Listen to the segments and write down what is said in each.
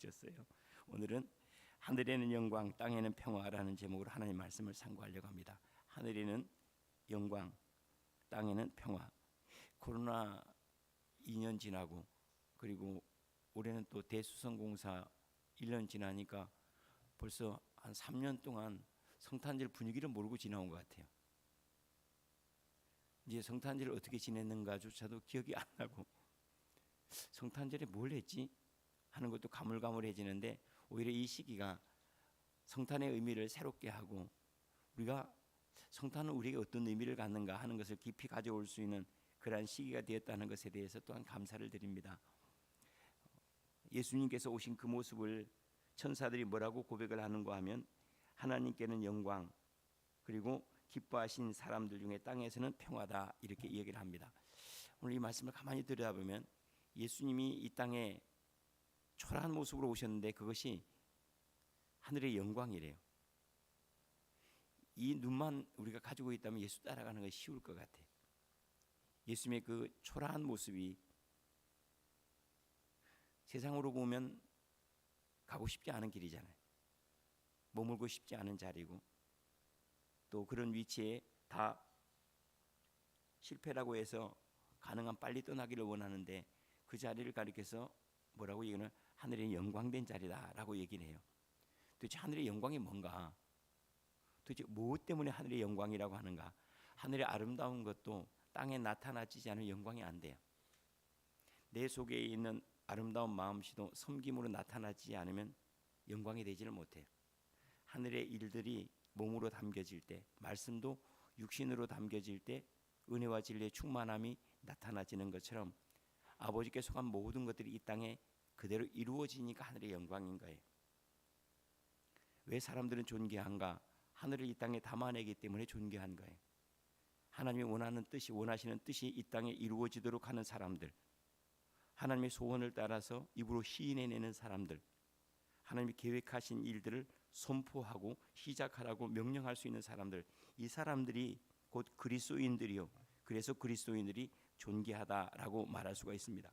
주셨어요. 오늘은 하늘에는 영광, 땅에는 평화라는 제목으로 하나님 말씀을 상고하려고 합니다. 하늘에는 영광, 땅에는 평화. 코로나 2년 지나고 그리고 올해는 또 대수성공사 1년 지나니까 벌써 한 3년 동안 성탄절 분위기를 모르고 지나온 것 같아요. 이제 성탄절을 어떻게 지냈는가조차도 기억이 안 나고 성탄절에 뭘 했지 하는 것도 가물가물해지는데, 오히려 이 시기가 성탄의 의미를 새롭게 하고 우리가 성탄은 우리에게 어떤 의미를 갖는가 하는 것을 깊이 가져올 수 있는 그러한 시기가 되었다는 것에 대해서 또한 감사를 드립니다. 예수님께서 오신 그 모습을 천사들이 뭐라고 고백을 하는가 하면, 하나님께는 영광, 그리고 기뻐하신 사람들 중에 땅에서는 평화다, 이렇게 이야기를 합니다. 오늘 이 말씀을 가만히 들여다보면 예수님이 이 땅에 초라한 모습으로 오셨는데 그것이 하늘의 영광이래요. 이 눈만 우리가 가지고 있다면 예수 따라가는 것이 쉬울 것 같아요. 예수님의 그 초라한 모습이 세상으로 보면 가고 싶지 않은 길이잖아요. 머물고 싶지 않은 자리고, 또 그런 위치에 다 실패라고 해서 가능한 빨리 떠나기를 원하는데, 그 자리를 가리켜서 뭐라고 얘기는 하늘의 영광된 자리다라고 얘기를 해요. 도대체 하늘의 영광이 뭔가? 도대체 무엇 때문에 하늘의 영광이라고 하는가? 하늘의 아름다운 것도 땅에 나타나지 않은 영광이 안 돼요. 내 속에 있는 아름다운 마음씨도 섬김으로 나타나지 않으면 영광이 되지를 못해요. 하늘의 일들이 몸으로 담겨질 때, 말씀도 육신으로 담겨질 때 은혜와 진리의 충만함이 나타나지는 것처럼 아버지께 속한 모든 것들이 이 땅에 그대로 이루어지니까 하늘의 영광인 거예요. 왜 사람들은 존귀한가? 하늘을 이 땅에 담아내기 때문에 존귀한 거예요. 하나님이 원하시는 뜻이 이 땅에 이루어지도록 하는 사람들, 하나님의 소원을 따라서 입으로 시인해내는 사람들, 하나님이 계획하신 일들을 선포하고 시작하라고 명령할 수 있는 사람들, 이 사람들이 곧 그리스도인들이요, 그래서 그리스도인들이 존귀하다라고 말할 수가 있습니다.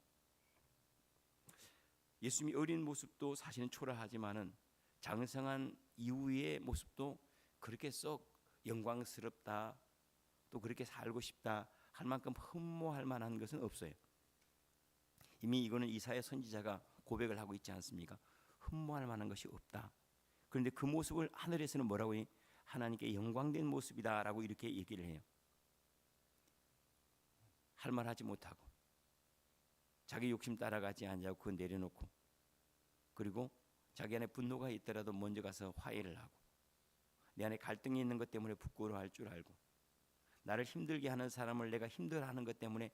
예수님이 어린 모습도 사실은 초라하지만은 장성한 이후의 모습도 그렇게 썩 영광스럽다, 또 그렇게 살고 싶다 할 만큼 흠모할 만한 것은 없어요. 이미 이거는 이사야 선지자가 고백을 하고 있지 않습니까? 흠모할 만한 것이 없다. 그런데 그 모습을 하늘에서는 뭐라고 해요? 하나님께 영광된 모습이다라고 이렇게 얘기를 해요. 할 말 하지 못하고 자기 욕심 따라가지 않냐고 그거 내려놓고, 그리고 자기 안에 분노가 있더라도 먼저 가서 화해를 하고, 내 안에 갈등이 있는 것 때문에 부끄러워할 줄 알고, 나를 힘들게 하는 사람을 내가 힘들어하는 것 때문에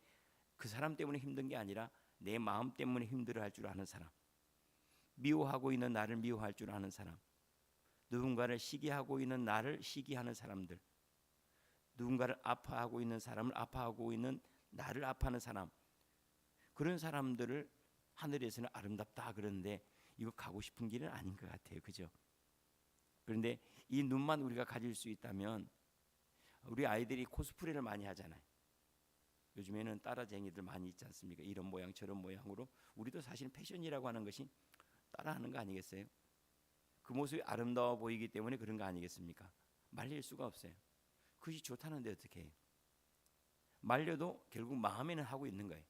그 사람 때문에 힘든 게 아니라 내 마음 때문에 힘들어할 줄 아는 사람, 미워하고 있는 나를 미워할 줄 아는 사람, 누군가를 시기하고 있는 나를 시기하는 사람들, 누군가를 아파하고 있는 사람을 아파하고 있는 나를 아파하는 사람, 그런 사람들을 하늘에서는 아름답다 그러는데 이거 가고 싶은 길은 아닌 것 같아요. 그죠? 그런데 이 눈만 우리가 가질 수 있다면, 우리 아이들이 코스프레를 많이 하잖아요. 요즘에는 따라쟁이들 많이 있지 않습니까? 이런 모양 저런 모양으로. 우리도 사실 패션이라고 하는 것이 따라하는 거 아니겠어요? 그 모습이 아름다워 보이기 때문에 그런 거 아니겠습니까? 말릴 수가 없어요. 그것이 좋다는데 어떻게 해요? 말려도 결국 마음에는 하고 있는 거예요.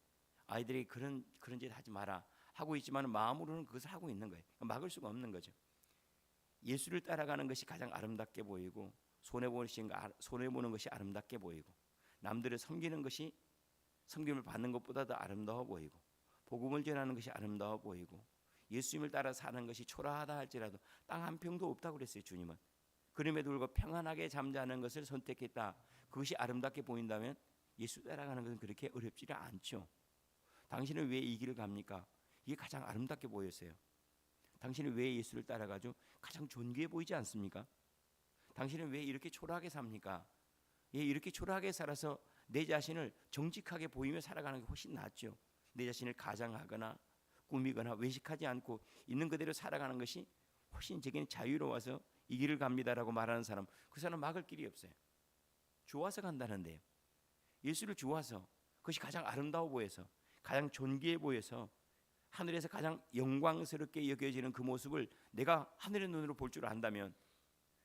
아이들이 그런 짓 하지 마라 하고 있지만 마음으로는 그것을 하고 있는 거예요. 막을 수가 없는 거죠. 예수를 따라가는 것이 가장 아름답게 보이고, 손해보는 것이 아름답게 보이고, 남들을 섬기는 것이 섬김을 받는 것보다도 아름다워 보이고, 복음을 전하는 것이 아름다워 보이고, 예수님을 따라 사는 것이 초라하다 할지라도 땅 한 평도 없다고 그랬어요. 주님은. 그럼에도 불구하고 평안하게 잠자는 것을 선택했다. 그것이 아름답게 보인다면 예수 따라가는 것은 그렇게 어렵지가 않죠. 당신은 왜 이 길을 갑니까? 이게 가장 아름답게 보였어요. 당신은 왜 예수를 따라가죠? 가장 존귀해 보이지 않습니까? 당신은 왜 이렇게 초라하게 삽니까? 예, 이렇게 초라하게 살아서 내 자신을 정직하게 보이며 살아가는 게 훨씬 낫죠. 내 자신을 가장하거나 꾸미거나 외식하지 않고 있는 그대로 살아가는 것이 훨씬 제게는 자유로워서 이 길을 갑니다라고 말하는 사람, 그 사람 막을 길이 없어요. 좋아서 간다는데요. 예수를 좋아서, 그것이 가장 아름다워 보여서, 가장 존귀해 보여서 하늘에서 가장 영광스럽게 여겨지는 그 모습을 내가 하늘의 눈으로 볼 줄 안다면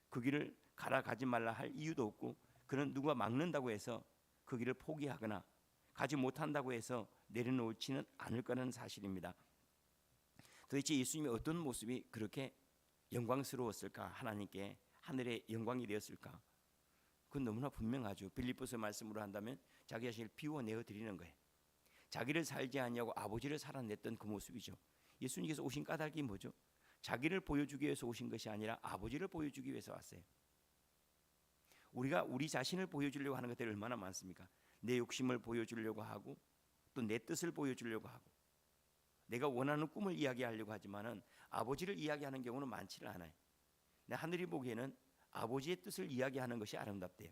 그 길을 가지 말라 할 이유도 없고, 그는 누가 막는다고 해서 그 길을 포기하거나 가지 못한다고 해서 내려놓지는 않을 거라는 사실입니다. 도대체 예수님의 어떤 모습이 그렇게 영광스러웠을까? 하나님께 하늘의 영광이 되었을까? 그건 너무나 분명하죠. 빌립보서 말씀으로 한다면 자기 자신을 비워내어 드리는 거예요. 자기를 살지 않냐고 아버지를 살아냈던 그 모습이죠. 예수님께서 오신 까닭이 뭐죠? 자기를 보여주기 위해서 오신 것이 아니라 아버지를 보여주기 위해서 왔어요. 우리가 우리 자신을 보여주려고 하는 것들이 얼마나 많습니까? 내 욕심을 보여주려고 하고, 또 내 뜻을 보여주려고 하고, 내가 원하는 꿈을 이야기하려고 하지만은 아버지를 이야기하는 경우는 많지를 않아요. 하늘이 보기에는 아버지의 뜻을 이야기하는 것이 아름답대요.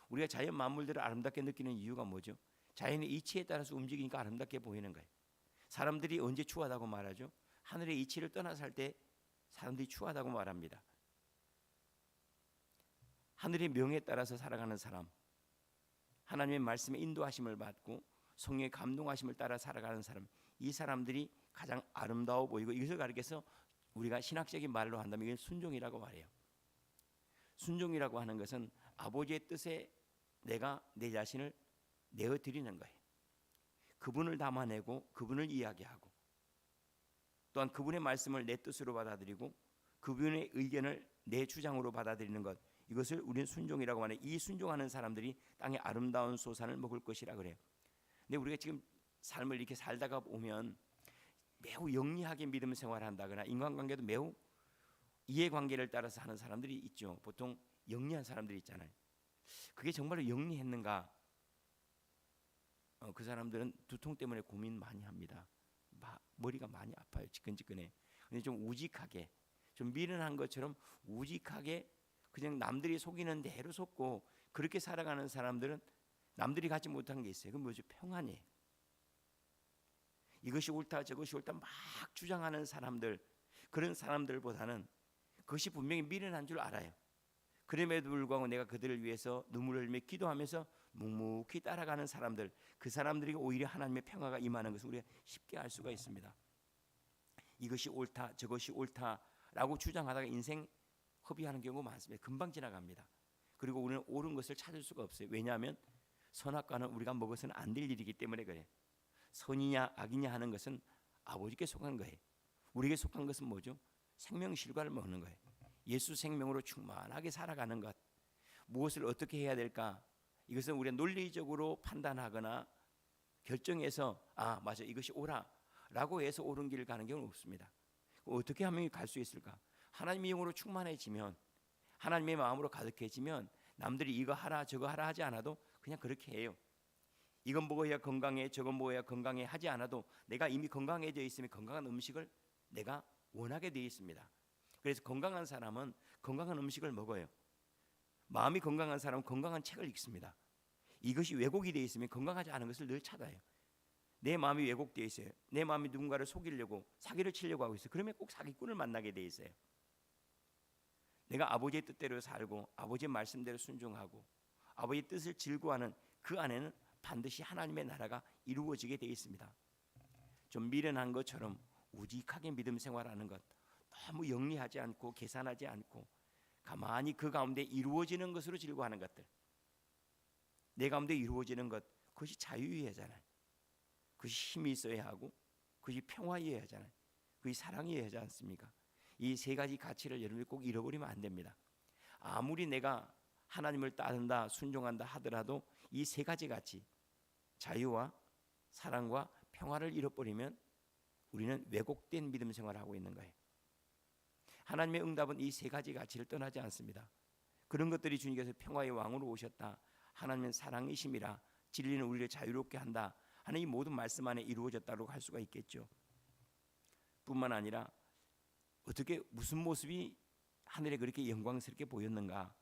우리가 자연 만물들을 아름답게 느끼는 이유가 뭐죠? 자연의 이치에 따라서 움직이니까 아름답게 보이는 거예요. 사람들이 언제 추하다고 말하죠? 하늘의 이치를 떠나 살 때 사람들이 추하다고 말합니다. 하늘의 명에 따라서 살아가는 사람, 하나님의 말씀에 인도하심을 받고 성령의 감동하심을 따라 살아가는 사람, 이 사람들이 가장 아름다워 보이고, 이것을 가리켜서 우리가 신학적인 말로 한다면 이건 순종이라고 말해요. 순종이라고 하는 것은 아버지의 뜻에 내가 내 자신을 내어드리는 거예요. 그분을 담아내고 그분을 이야기하고, 또한 그분의 말씀을 내 뜻으로 받아들이고 그분의 의견을 내 주장으로 받아들이는 것, 이것을 우리는 순종이라고 하는, 이 순종하는 사람들이 땅의 아름다운 소산을 먹을 것이라 그래요. 근데 우리가 지금 삶을 이렇게 살다가 보면 매우 영리하게 믿음 생활한다거나 인간관계도 매우 이해관계를 따라서 하는 사람들이 있죠. 보통 영리한 사람들이 있잖아요. 그게 정말로 영리했는가? 그 사람들은 두통 때문에 고민 많이 합니다. 머리가 많이 아파요. 지끈지끈해. 근데 좀 우직하게, 좀 미련한 것처럼 우직하게 그냥 남들이 속이는 대로 속고 그렇게 살아가는 사람들은 남들이 갖지 못한 게 있어요. 그건 뭐죠? 평안이에요. 이것이 옳다 저것이 옳다 막 주장하는 사람들, 그런 사람들보다는 그것이 분명히 미련한 줄 알아요. 그럼에도 불구하고 내가 그들을 위해서 눈물을 흘리며 기도하면서 묵묵히 따라가는 사람들, 그 사람들이 오히려 하나님의 평화가 임하는 것을 우리가 쉽게 알 수가 있습니다. 이것이 옳다 저것이 옳다라고 주장하다가 인생 허비하는 경우가 많습니다. 금방 지나갑니다. 그리고 우리는 옳은 것을 찾을 수가 없어요. 왜냐하면 선악과는 우리가 먹어서는 안 될 일이기 때문에 그래요. 선이냐 악이냐 하는 것은 아버지께 속한 거예요. 우리에게 속한 것은 뭐죠? 생명실과를 먹는 거예요. 예수 생명으로 충만하게 살아가는 것, 무엇을 어떻게 해야 될까? 이것은 우리가 논리적으로 판단하거나 결정해서 맞아 이것이 옳아라고 해서 옳은 길을 가는 경우는 없습니다. 어떻게 하면 갈 수 있을까? 하나님의 영으로 충만해지면, 하나님의 마음으로 가득해지면 남들이 이거 하라 저거 하라 하지 않아도 그냥 그렇게 해요. 이건 먹어야 건강해 저건 먹어야 건강해 하지 않아도 내가 이미 건강해져 있으면 건강한 음식을 내가 원하게 되어 있습니다. 그래서 건강한 사람은 건강한 음식을 먹어요. 마음이 건강한 사람은 건강한 책을 읽습니다. 이것이 왜곡이 되어 있으면 건강하지 않은 것을 늘 찾아요. 내 마음이 왜곡되어 있어요. 내 마음이 누군가를 속이려고 사기를 치려고 하고 있어요. 그러면 꼭 사기꾼을 만나게 되어 있어요. 내가 아버지의 뜻대로 살고 아버지의 말씀대로 순종하고 아버지의 뜻을 즐거워하는 그 안에는 반드시 하나님의 나라가 이루어지게 되어 있습니다. 좀 미련한 것처럼 우직하게 믿음 생활하는 것, 너무 영리하지 않고 계산하지 않고 가만히 그 가운데 이루어지는 것으로 즐거워하는 것들, 내 가운데 이루어지는 것, 그것이 자유이해잖아요. 그것이 힘이 있어야 하고 그것이 평화이어야 하잖아요. 그것이 사랑이어야 하지 않습니까? 이 세 가지 가치를 여러분이 꼭 잃어버리면 안 됩니다. 아무리 내가 하나님을 따른다 순종한다 하더라도 이 세 가지 가치, 자유와 사랑과 평화를 잃어버리면 우리는 왜곡된 믿음 생활을 하고 있는 거예요. 하나님의 응답은 이 세 가지 가치를 떠나지 않습니다. 그런 것들이 주님께서 평화의 왕으로 오셨다, 하나님은 사랑이심이라, 진리는 우리를 자유롭게 한다 하는 이 모든 말씀 안에 이루어졌다고 할 수가 있겠죠. 뿐만 아니라 어떻게 무슨 모습이 하늘에 그렇게 영광스럽게 보였는가?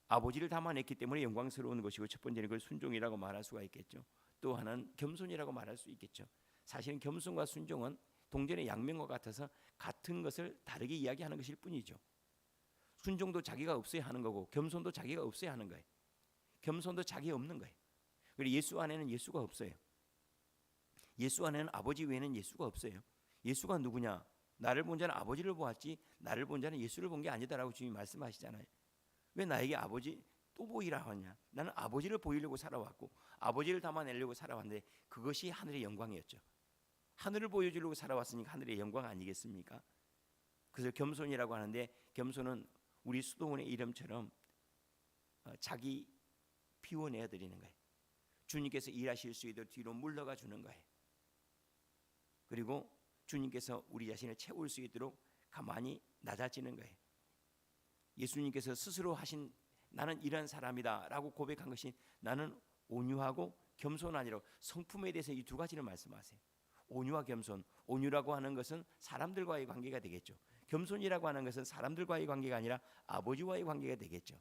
아버지를 담아냈기 때문에 영광스러운 것이고, 첫 번째는 그걸 순종이라고 말할 수가 있겠죠. 또 하나는 겸손이라고 말할 수 있겠죠. 사실은 겸손과 순종은 동전의 양면과 같아서 같은 것을 다르게 이야기하는 것일 뿐이죠. 순종도 자기가 없어야 하는 거고 겸손도 자기가 없어야 하는 거예요. 겸손도 자기가 없는 거예요. 그리고 예수 안에는 예수가 없어요. 예수 안에는 아버지 외에는 예수가 없어요. 예수가 누구냐? 나를 본 자는 아버지를 보았지 나를 본 자는 예수를 본 게 아니다라고 주님이 말씀하시잖아요. 왜 나에게 아버지 또 보이라 하냐? 나는 아버지를 보이려고 살아왔고 아버지를 담아내려고 살아왔는데 그것이 하늘의 영광이었죠. 하늘을 보여주려고 살아왔으니까 하늘의 영광 아니겠습니까? 그래서 겸손이라고 하는데 겸손은 우리 수도원의 이름처럼 자기 피워내어 드리는 거예요. 주님께서 일하실 수 있도록 뒤로 물러가 주는 거예요. 그리고 주님께서 우리 자신을 채울 수 있도록 가만히 낮아지는 거예요. 예수님께서 스스로 하신 나는 이런 사람이다 라고 고백한 것이 나는 온유하고 겸손하니라. 성품에 대해서 이 두 가지를 말씀하세요. 온유와 겸손. 온유라고 하는 것은 사람들과의 관계가 되겠죠. 겸손이라고 하는 것은 사람들과의 관계가 아니라 아버지와의 관계가 되겠죠.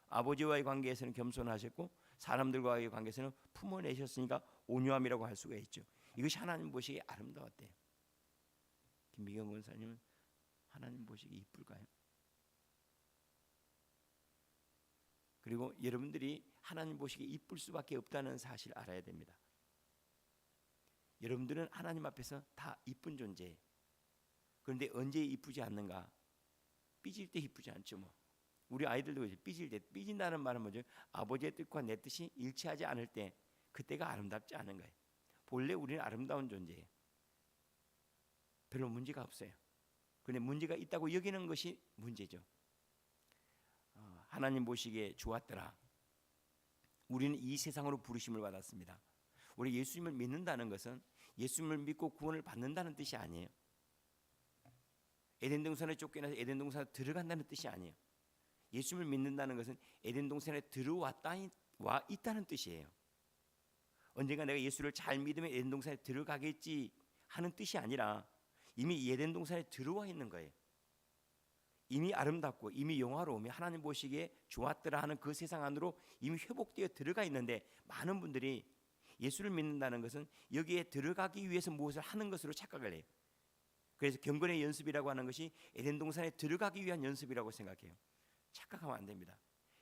아버지와의 관계에서는 겸손하셨고 사람들과의 관계에서는 품어내셨으니까 온유함이라고 할 수가 있죠. 이것이 하나님 보시기에 아름다웠대요. 김미경 권사님은 하나님 보시기에 이쁠까요? 그리고 여러분들이 하나님 보시기에 이쁠 수밖에 없다는 사실을 알아야 됩니다. 여러분들은 하나님 앞에서 다 이쁜 존재예요. 그런데 언제 이쁘지 않는가? 삐질 때 이쁘지 않죠. 뭐 우리 아이들도 삐질 때, 삐진다는 말은 뭐죠? 아버지의 뜻과 내 뜻이 일치하지 않을 때 그때가 아름답지 않은 거예요. 본래 우리는 아름다운 존재예요. 별로 문제가 없어요. 그런데 문제가 있다고 여기는 것이 문제죠. 하나님 보시기에 좋았더라. 우리는 이 세상으로 부르심을 받았습니다. 우리 예수님을 믿는다는 것은 예수님을 믿고 구원을 받는다는 뜻이 아니에요. 에덴 동산에 쫓겨나서 에덴 동산에 들어간다는 뜻이 아니에요. 예수님을 믿는다는 것은 에덴 동산에 와 있다는 뜻이에요. 언젠가 내가 예수를 잘 믿으면 에덴 동산에 들어가겠지 하는 뜻이 아니라 이미 에덴 동산에 들어와 있는 거예요. 이미 아름답고 이미 영화로우며 하나님 보시기에 좋았더라 하는 그 세상 안으로 이미 회복되어 들어가 있는데 많은 분들이 예수를 믿는다는 것은 여기에 들어가기 위해서 무엇을 하는 것으로 착각을 해요. 그래서 경건의 연습이라고 하는 것이 에덴 동산에 들어가기 위한 연습이라고 생각해요. 착각하면 안 됩니다.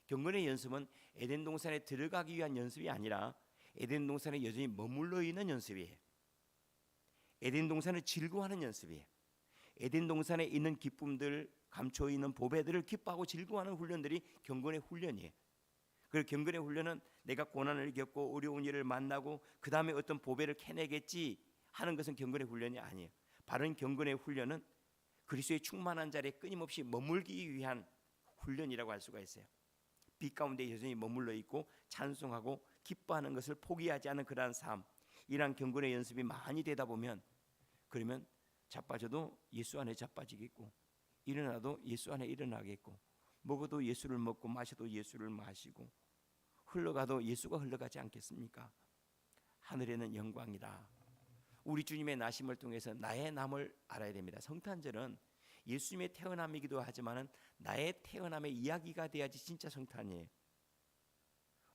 경건의 연습은 에덴 동산에 들어가기 위한 연습이 아니라 에덴 동산에 여전히 머물러 있는 연습이에요. 에덴 동산을 즐거워하는 연습이에요. 에덴 동산에 있는 기쁨들, 감춰 있는 보배들을 기뻐하고 즐거워하는 훈련들이 경건의 훈련이에요. 그리고 경건의 훈련은 내가 고난을 겪고 어려운 일을 만나고 그 다음에 어떤 보배를 캐내겠지 하는 것은 경건의 훈련이 아니에요. 바른 경건의 훈련은 그리스도의 충만한 자리에 끊임없이 머물기 위한 훈련이라고 할 수가 있어요. 빛 가운데 여전히 머물러 있고 찬송하고 기뻐하는 것을 포기하지 않은 그러한 삶, 이러한 경건의 연습이 많이 되다 보면 그러면 자빠져도 예수 안에 자빠지겠고 일어나도 예수 안에 일어나겠고 먹어도 예수를 먹고 마셔도 예수를 마시고 흘러가도 예수가 흘러가지 않겠습니까? 하늘에는 영광이라. 우리 주님의 나심을 통해서 나의 남을 알아야 됩니다. 성탄절은 예수님의 태어남이기도 하지만 나의 태어남의 이야기가 돼야지 진짜 성탄이에요.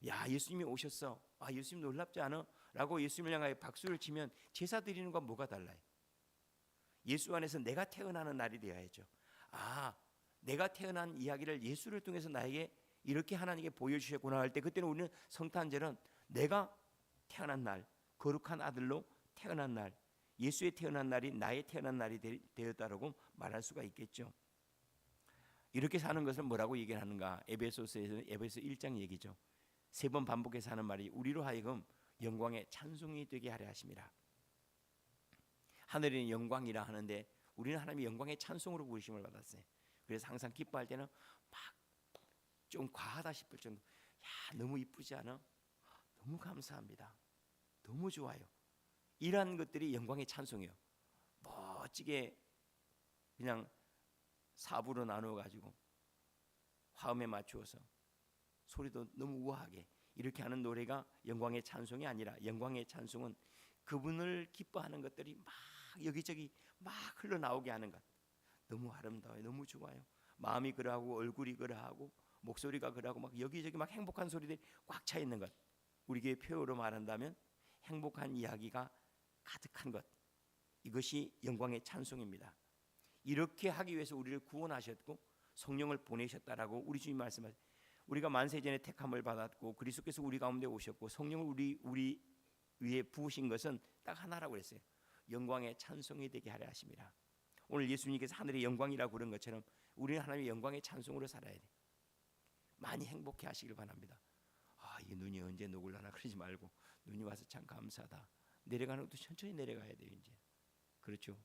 야, 예수님이 오셨어. 아, 예수님 놀랍지 않아? 라고 예수님을 향하여 박수를 치면 제사 드리는 건 뭐가 달라요? 예수 안에서 내가 태어나는 날이 되어야죠. 아, 내가 태어난 이야기를 예수를 통해서 나에게 이렇게 하나님께 보여주셨구나 할 때 그때는 우리는 성탄절은 내가 태어난 날, 거룩한 아들로 태어난 날, 예수의 태어난 날이 나의 태어난 날이 되었다라고 말할 수가 있겠죠. 이렇게 사는 것을 뭐라고 얘기하는가? 에베소서에서 에베소 1장 얘기죠. 3번 반복해서 하는 말이 우리로 하여금 영광의 찬송이 되게 하려 하심이라. 하늘에는 영광이라 하는데 우리는 하나님의 영광의 찬송으로 부르심을 받았어요. 그래서 항상 기뻐할 때는 막 좀 과하다 싶을 정도. 야, 너무 이쁘지 않아? 너무 감사합니다. 너무 좋아요. 이러한 것들이 영광의 찬송이에요. 멋지게 그냥 4부로 나누어 가지고 화음에 맞추어서 소리도 너무 우아하게 이렇게 하는 노래가 영광의 찬송이 아니라 영광의 찬송은 그분을 기뻐하는 것들이 막 여기저기 막 흘러나오게 하는 것. 너무 아름다워요. 너무 좋아요. 마음이 그러하고 얼굴이 그러하고 목소리가 그러하고 막 여기저기 막 행복한 소리들이 꽉 차 있는 것. 우리에게 표현으로 말한다면 행복한 이야기가 가득한 것. 이것이 영광의 찬송입니다. 이렇게 하기 위해서 우리를 구원하셨고 성령을 보내셨다라고 우리 주님 말씀하셨습니다. 우리가 만세전에 택함을 받았고 그리스도께서 우리 가운데 오셨고 성령을 우리 위에 부으신 것은 딱 하나라고 그랬어요. 영광의 찬송이 되게 하려 하심이라. 오늘 예수님께서 하늘의 영광이라고 그런 것처럼 우리는 하나님의 영광의 찬송으로 살아야 돼. 많이 행복해 하시길 바랍니다. 이 눈이 언제 녹을라나 그러지 말고 눈이 와서 참 감사하다. 내려가는 것도 천천히 내려가야 돼요. 이제 그렇죠.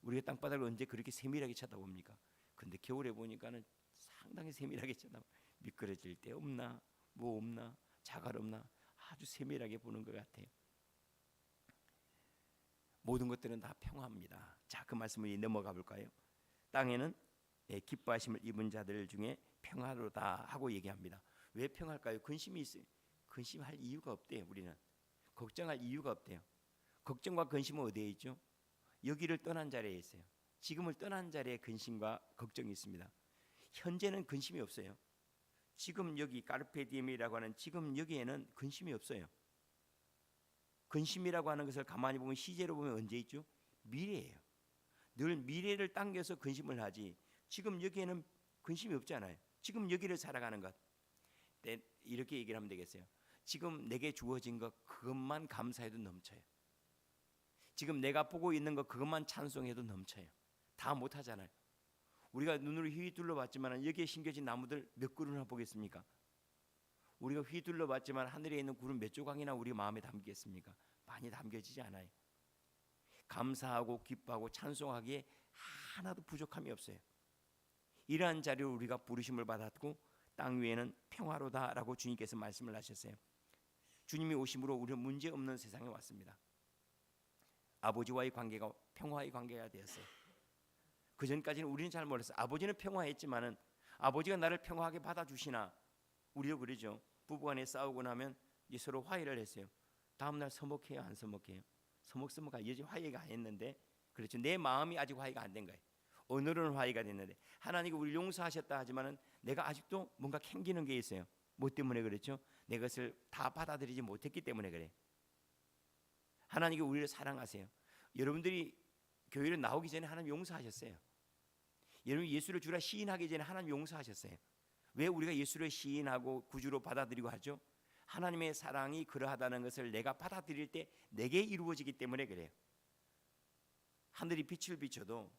우리가 땅바닥을 언제 그렇게 세밀하게 쳐다봅니까? 근데 겨울에 보니까는 상당히 세밀하게 쳐다봐. 미끄러질 데 없나, 뭐 없나, 자갈 없나 아주 세밀하게 보는 것 같아요. 모든 것들은 다 평화입니다. 자, 그 말씀을 넘어가 볼까요? 땅에는 기뻐하심을 입은 자들 중에 평화로다 하고 얘기합니다. 왜 평화일까요? 근심이 있어요. 근심할 이유가 없대요. 우리는 걱정할 이유가 없대요. 걱정과 근심은 어디에 있죠? 여기를 떠난 자리에 있어요. 지금을 떠난 자리에 근심과 걱정이 있습니다. 현재는 근심이 없어요. 지금 여기 까르페디엠이라고 하는 지금 여기에는 근심이 없어요. 근심이라고 하는 것을 가만히 보면 시제로 보면 언제 있죠? 미래예요. 늘 미래를 당겨서 근심을 하지 지금 여기에는 근심이 없잖아요. 지금 여기를 살아가는 것. 이렇게 얘기를 하면 되겠어요. 지금 내게 주어진 것 그것만 감사해도 넘쳐요. 지금 내가 보고 있는 것 그것만 찬송해도 넘쳐요. 다 못하잖아요. 우리가 눈으로 휘둘러 봤지만 여기에 심겨진 나무들 몇 그루나 보겠습니까? 우리가 휘둘러 봤지만 하늘에 있는 구름 몇 조각이나 우리 마음에 담기겠습니까? 많이 담겨지지 않아요. 감사하고 기뻐하고 찬송하기에 하나도 부족함이 없어요. 이러한 자리로 우리가 부르심을 받았고 땅 위에는 평화로다라고 주님께서 말씀을 하셨어요. 주님이 오심으로 우리는 문제없는 세상에 왔습니다. 아버지와의 관계가 평화의 관계가 되었어요. 그 전까지는 우리는 잘 몰랐어요. 아버지는 평화했지만은 아버지가 나를 평화하게 받아주시나? 우리도 그러죠. 부부간에 싸우고 나면 이제 서로 화해를 했어요. 다음 날 서먹해요, 안 서먹해요? 서먹서먹하 여지 화해가 안 했는데 그렇죠. 내 마음이 아직 화해가 안 된 거예요. 오늘은 화해가 됐는데 하나님이 우리를 용서하셨다 하지만은 내가 아직도 뭔가 캥기는 게 있어요. 뭐 때문에 그렇죠? 내 것을 다 받아들이지 못했기 때문에 그래. 하나님이 우리를 사랑하세요. 여러분들이 교회를 나오기 전에 하나님 용서하셨어요. 여러분 예수를 주라 시인하기 전에 하나님 용서하셨어요. 왜 우리가 예수를 시인하고 구주로 받아들이고 하죠? 하나님의 사랑이 그러하다는 것을 내가 받아들일 때 내게 이루어지기 때문에 그래요. 하늘이 빛을 비춰도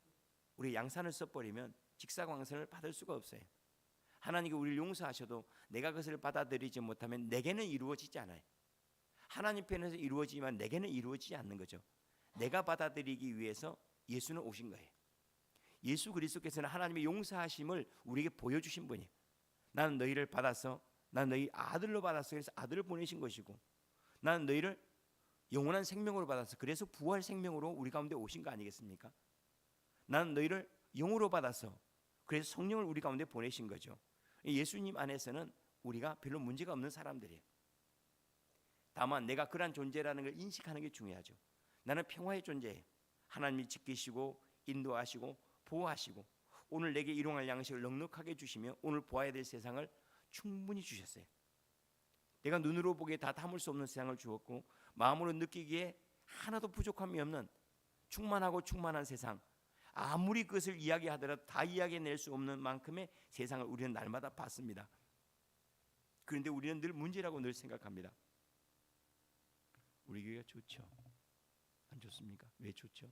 우리 양산을 써버리면 직사광선을 받을 수가 없어요. 하나님이 우리를 용서하셔도 내가 그것을 받아들이지 못하면 내게는 이루어지지 않아요. 하나님 편에서 이루어지지만 내게는 이루어지지 않는 거죠. 내가 받아들이기 위해서 예수는 오신 거예요. 예수 그리스도께서는 하나님의 용서하심을 우리에게 보여주신 분이에요. 나는 너희를 받아서 나는 너희 아들로 받아서 그래서 아들을 보내신 것이고 나는 너희를 영원한 생명으로 받아서 그래서 부활 생명으로 우리 가운데 오신 거 아니겠습니까? 나는 너희를 영으로 받아서 그래서 성령을 우리 가운데 보내신 거죠. 예수님 안에서는 우리가 별로 문제가 없는 사람들이에요. 다만 내가 그러한 존재라는 걸 인식하는 게 중요하죠. 나는 평화의 존재예요. 하나님이 지키시고 인도하시고 보호하시고 오늘 내게 일용할 양식을 넉넉하게 주시며 오늘 보아야 될 세상을 충분히 주셨어요. 내가 눈으로 보기에 다 담을 수 없는 세상을 주었고 마음으로 느끼기에 하나도 부족함이 없는 충만하고 충만한 세상, 아무리 그것을 이야기하더라도 다 이야기해낼 수 없는 만큼의 세상을 우리는 날마다 봤습니다. 그런데 우리는 늘 문제라고 늘 생각합니다. 우리 교회가 좋죠? 안 좋습니까? 왜 좋죠?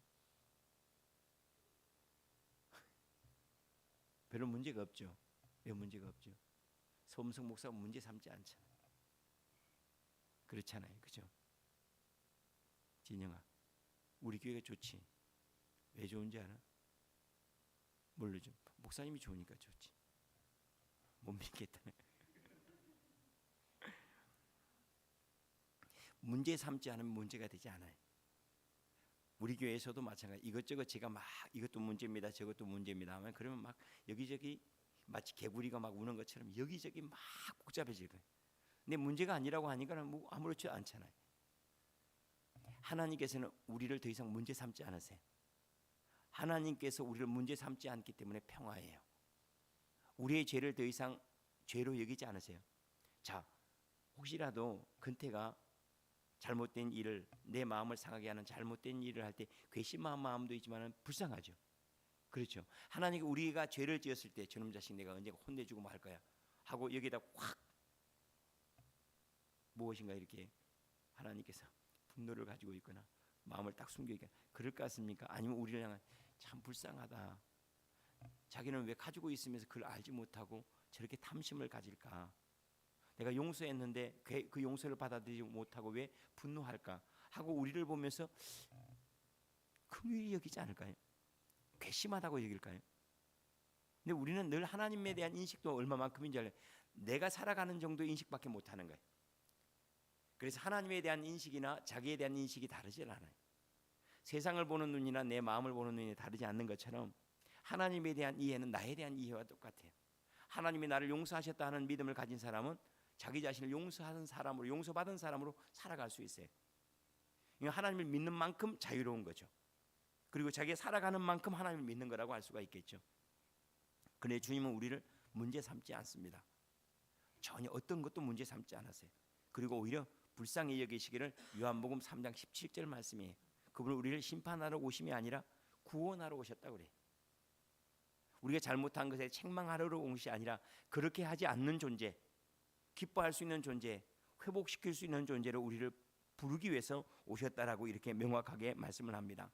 별로 문제가 없죠. 왜 문제가 없죠? 서음성 목사가 문제 삼지 않잖아요. 그렇잖아요, 그죠? 진영아, 우리 교회가 좋지. 왜 좋은지 알아? 모르죠. 목사님이 좋으니까 좋지. 못 믿겠다네. 문제 삼지 않으면 문제가 되지 않아요. 우리 교회에서도 마찬가지. 이것저것 제가 막 이것도 문제입니다, 저것도 문제입니다 하면 그러면 막 여기저기 마치 개구리가 막 우는 것처럼 여기저기 막 복잡해질 거예요. 근데 문제가 아니라고 하니까는 뭐 아무렇지 않잖아요. 하나님께서는 우리를 더 이상 문제 삼지 않으세요. 하나님께서 우리를 문제 삼지 않기 때문에 평화예요. 우리의 죄를 더 이상 죄로 여기지 않으세요. 자, 혹시라도 근태가 잘못된 일을 내 마음을 상하게 하는 잘못된 일을 할 때 괘씸한 마음도 있지만 불쌍하죠. 그렇죠. 하나님이 우리가 죄를 지었을 때 저놈 자식 내가 언제 혼내주고 말 거야 하고 여기다 확 무엇인가 이렇게 하나님께서 분노를 가지고 있거나 마음을 딱 숨기게 그럴 것 같습니까? 아니면 우리를 향한 참 불쌍하다. 자기는 왜 가지고 있으면서 그걸 알지 못하고 저렇게 탐심을 가질까? 내가 용서했는데 그 용서를 받아들이지 못하고 왜 분노할까? 하고 우리를 보면서 긍휼히 여기지 않을까요? 괘씸하다고 여길까요? 근데 우리는 늘 하나님에 대한 인식도 얼마만큼인지 알아요. 내가 살아가는 정도의 인식밖에 못하는 거예요. 그래서 하나님에 대한 인식이나 자기에 대한 인식이 다르지 않아요. 세상을 보는 눈이나 내 마음을 보는 눈이 다르지 않는 것처럼 하나님에 대한 이해는 나에 대한 이해와 똑같아요. 하나님이 나를 용서하셨다 하는 믿음을 가진 사람은 자기 자신을 용서하는 사람으로, 용서받은 사람으로 살아갈 수 있어요. 하나님을 믿는 만큼 자유로운 거죠. 그리고 자기가 살아가는 만큼 하나님을 믿는 거라고 할 수가 있겠죠. 그런데 주님은 우리를 문제 삼지 않습니다. 전혀 어떤 것도 문제 삼지 않았어요. 그리고 오히려 불쌍히 여기시기를 요한복음 3장 17절 말씀이에요. 그분은 우리를 심판하러 오심이 아니라 구원하러 오셨다고 그래요. 우리가 잘못한 것에 책망하러 온 것이 아니라 그렇게 하지 않는 존재, 기뻐할 수 있는 존재, 회복시킬 수 있는 존재로 우리를 부르기 위해서 오셨다라고 이렇게 명확하게 말씀을 합니다.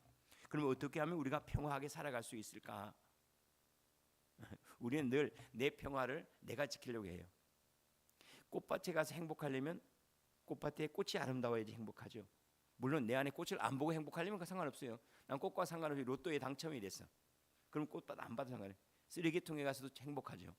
그러면 어떻게 하면 우리가 평화하게 살아갈 수 있을까? 우리는 늘 내 평화를 내가 지키려고 해요. 꽃밭에 가서 행복하려면 꽃밭에 꽃이 아름다워야지 행복하죠. 물론 내 안에 꽃을 안 보고 행복하려면 그 상관없어요. 난 꽃과 상관없이 로또에 당첨이 됐어. 그럼 꽃밭 안 봐도 상관없어요. 쓰레기통에 가서도 행복하죠.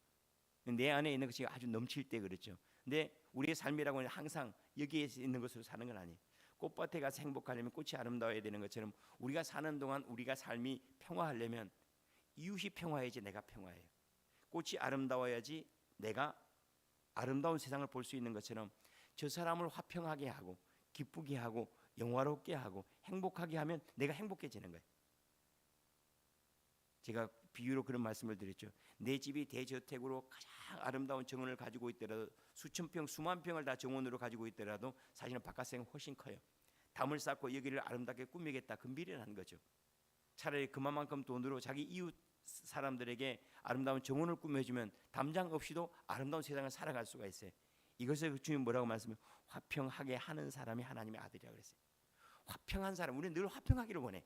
내 안에 있는 것이 아주 넘칠 때 그렇죠. 근데 우리의 삶이라고는 항상 여기에 있는 것으로 사는 건 아니에요. 꽃밭에 가서 행복하려면 꽃이 아름다워야 되는 것처럼 우리가 사는 동안 우리가 삶이 평화하려면 이웃이 평화해야지 내가 평화해요. 꽃이 아름다워야지 내가 아름다운 세상을 볼 수 있는 것처럼 저 사람을 화평하게 하고 기쁘게 하고 영화롭게 하고 행복하게 하면 내가 행복해지는 거예요. 제가 비유로 그런 말씀을 드렸죠. 내 집이 대저택으로 가장 아름다운 정원을 가지고 있더라도 수천 평, 수만 평을 다 정원으로 가지고 있더라도 사실은 바깥 세상은 훨씬 커요. 담을 쌓고 여기를 아름답게 꾸미겠다. 그 미련한 거죠. 차라리 그만큼 돈으로 자기 이웃 사람들에게 아름다운 정원을 꾸며주면 담장 없이도 아름다운 세상을 살아갈 수가 있어요. 이것을 주님 뭐라고 말씀해요? 화평하게 하는 사람이 하나님의 아들이라고 그랬어요. 화평한 사람, 우리는 늘 화평하기를 원해.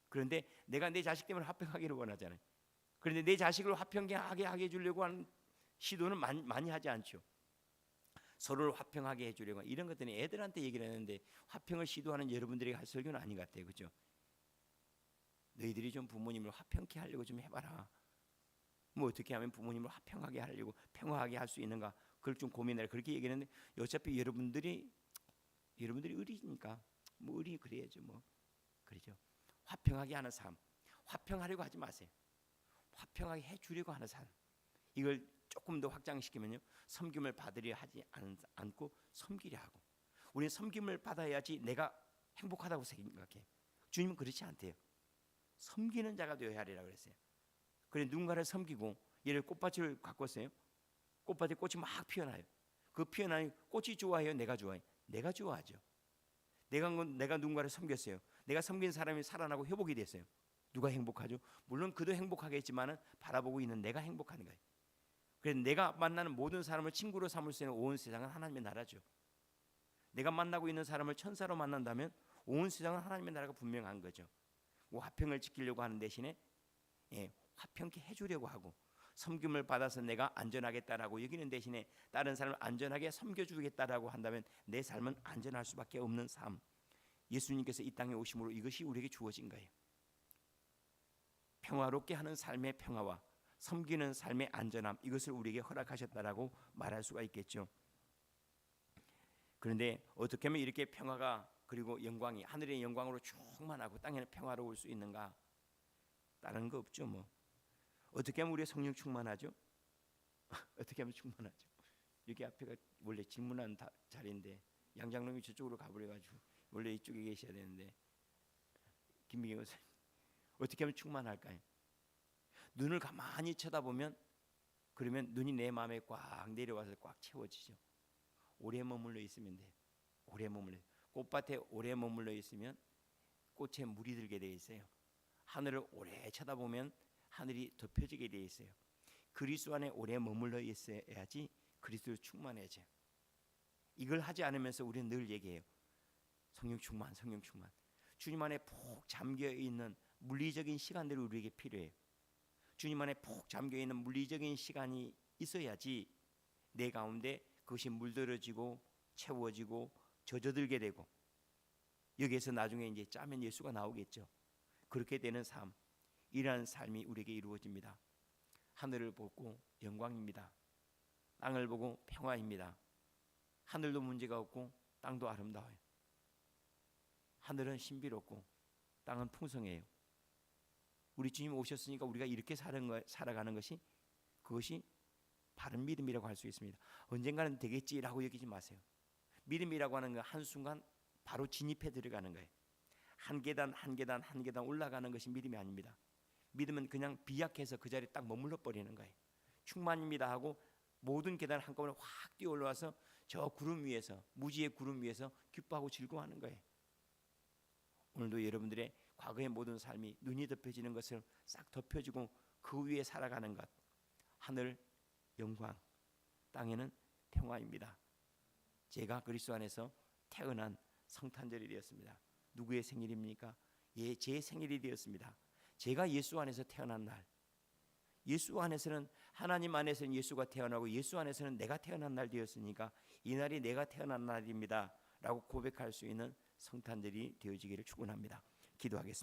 그런데 내가 내 자식 때문에 화평하기를 원하잖아요. 그런데 내 자식을 화평하게 하게 해주려고 하는 시도는 많이 하지 않죠. 서로를 화평하게 해주려고 이런 것들은 애들한테 얘기를 하는데 화평을 시도하는 여러분들에게 할 설교는 아닌 것 같아요. 그렇죠? 너희들이 좀 부모님을 화평케 하려고 좀 해봐라. 뭐 어떻게 하면 부모님을 화평하게 하려고 평화하게 할 수 있는가? 그걸 좀 고민해라. 그렇게 얘기했는데 어차피 여러분들이 의리니까 뭐 의리 그래야죠. 뭐 그러죠. 화평하게 하는 삶, 화평하려고 하지 마세요. 화평하게 해주려고 하는 삶. 이걸 조금 더 확장시키면요, 섬김을 받으려 하지 않고 섬기려 하고. 우리는 섬김을 받아야지 내가 행복하다고 생각해. 주님은 그렇지 않대요. 섬기는 자가 되어야 하리라고 그랬어요. 그래 누군가를 섬기고 예를 꽃밭을 갖고 있어요. 꽃밭에 꽃이 막 피어나요. 그 피어나는 꽃이 좋아해요? 내가 좋아해요? 내가 좋아하죠. 내가 누군가를 섬겼어요. 내가 섬긴 사람이 살아나고 회복이 됐어요. 누가 행복하죠? 물론 그도 행복하겠지만은 바라보고 있는 내가 행복한 거예요. 그래서 내가 만나는 모든 사람을 친구로 삼을 수 있는 온 세상은 하나님의 나라죠. 내가 만나고 있는 사람을 천사로 만난다면 온 세상은 하나님의 나라가 분명한 거죠. 화평을 지키려고 하는 대신에 화평케 해주려고 하고 섬김을 받아서 내가 안전하겠다라고 여기는 대신에 다른 사람을 안전하게 섬겨주겠다라고 한다면 내 삶은 안전할 수밖에 없는 삶. 예수님께서 이 땅에 오심으로 이것이 우리에게 주어진 거예요. 평화롭게 하는 삶의 평화와 섬기는 삶의 안전함, 이것을 우리에게 허락하셨다라고 말할 수가 있겠죠. 그런데 어떻게 하면 이렇게 평화가 그리고 영광이 하늘의 영광으로 충만하고 땅에는 평화로울 수 있는가? 다른 거 없죠. 뭐 어떻게 하면 우리의 성령 충만하죠? 어떻게 하면 충만하죠? 여기 앞에가 원래 질문한 자리인데 양장로님이 저쪽으로 가버려가지고 원래 이쪽에 계셔야 되는데 김미경 선생님 어떻게 하면 충만할까요? 눈을 가만히 쳐다보면 그러면 눈이 내 마음에 꽉 내려와서 꽉 채워지죠. 오래 머물러 있으면 돼요. 오래 머물러 꽃밭에 오래 머물러 있으면 꽃에 물이 들게 돼 있어요. 하늘을 오래 쳐다보면 하늘이 덮여지게 돼 있어요. 그리스도 안에 오래 머물러 있어야지 그리스도로 충만해져요. 이걸 하지 않으면서 우리는 늘 얘기해요. 성령 충만, 성령 충만. 주님 안에 푹 잠겨 있는 물리적인 시간들이 우리에게 필요해요. 주님 안에 푹 잠겨 있는 물리적인 시간이 있어야지 내 가운데 그것이 물들어지고 채워지고 젖어들게 되고, 여기에서 나중에 이제 짜면 예수가 나오겠죠. 그렇게 되는 삶, 이러한 삶이 우리에게 이루어집니다. 하늘을 보고 영광입니다. 땅을 보고 평화입니다. 하늘도 문제가 없고 땅도 아름다워요. 하늘은 신비롭고 땅은 풍성해요. 우리 주님 오셨으니까 우리가 이렇게 살아가는 것이, 그것이 바른 믿음이라고 할 수 있습니다. 언젠가는 되겠지라고 여기지 마세요. 믿음이라고 하는 건 한순간 바로 진입해 들어가는 거예요. 한 계단 한 계단 한 계단 올라가는 것이 믿음이 아닙니다. 믿음은 그냥 비약해서 그 자리에 딱 머물러 버리는 거예요. 충만입니다 하고 모든 계단을 한꺼번에 확 뛰어 올라와서 저 구름 위에서, 무지의 구름 위에서 기뻐하고 즐거워하는 거예요. 오늘도 여러분들의 과거의 모든 삶이 눈이 덮여지는 것을 싹 덮여주고 그 위에 살아가는 것, 하늘 영광, 땅에는 평화입니다. 제가 그리스도 안에서 태어난 성탄절이 되었습니다. 누구의 생일입니까? 예, 제 생일이 되었습니다. 제가 예수 안에서 태어난 날, 예수 안에서는, 하나님 안에서는 예수가 태어나고 예수 안에서는 내가 태어난 날 되었으니까 이 날이 내가 태어난 날입니다 라고 고백할 수 있는 성탄절이 되어지기를 축원합니다. 기도하겠습니다.